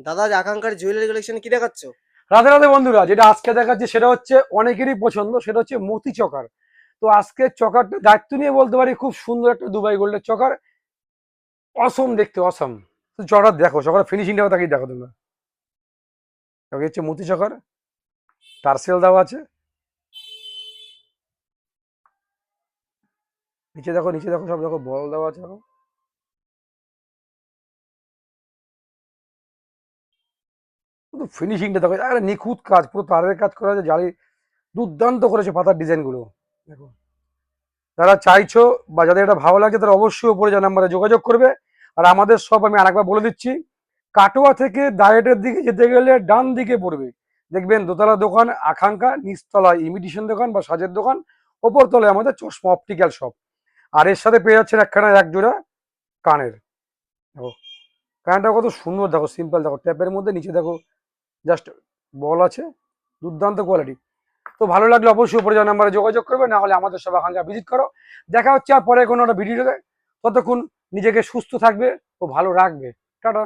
দাদা আজ আকাঙ্ক্ষার জুয়েলারি কালেকশন কি দেখাচ্ছ? রাধে রাধে বন্ধুরা, যেটা আজকে দেখাচ্ছি সেটা হচ্ছে অনেকেরই পছন্দ, সেটা হচ্ছে মতি চকার। তো আজকে চকারটা দায়িত্ব নিয়ে বলতে পারি, খুব সুন্দর একটা দুবাই গোল্ডের চকার। অসম দেখতে, অসম। তো চকার দেখো, চকার ফিনিশিংটা তাকে দেখো তোমরা। ওকে হচ্ছে মতি চকার, টার্সেল দেওয়া আছে। নিচে দেখো, নিচে দেখো, সব দেখো, বল দেওয়া আছে। দেখো শুধু ফিনিশিংটা দেখো, একটা নিখুঁত কাজ, পুরো তারের কাজ করা আছে, জালি দুর্দান্ত করেছে পাতার ডিজাইন গুলো। দেখো, যারা চাইছো বা যাদের এটা ভালো লাগছে তারা অবশ্যই উপরে যে নাম্বারে যোগাযোগ করবে। আর আমাদের সব আমি আরেকবার বলে দিচ্ছি, কাটোয়া থেকে ডায়েটের দিকে যেতে গেলে ডান দিকে পড়বে, দেখবেন দোতলা দোকান আকাঙ্ক্ষা, নিচতলায় ইমিটেশন দোকান বা সাজের দোকান, ওপর তলায় আমাদের চশমা অপটিক্যাল শপ। আর এর সাথে পেয়ে যাচ্ছেন একখানা এক জোড়া কানের। দেখো কানটা কত সুন্দর, দেখো সিম্পল, দেখো ট্যাপের মধ্যে, নিচে দেখো জাস্ট বল আছে, দুর্দান্ত কোয়ালিটি। তো ভালো লাগলে অবশ্যই উপরে যাওয়া নাম্বারে যোগাযোগ করবে, না হলে আমাদের সব আকাঙ্ক্ষা ভিজিট করো। দেখা হচ্ছে আর পরে কোনো একটা ভিডিওতে। ততক্ষণ নিজেকে সুস্থ থাকবে ও ভালো রাখবে। টাটা।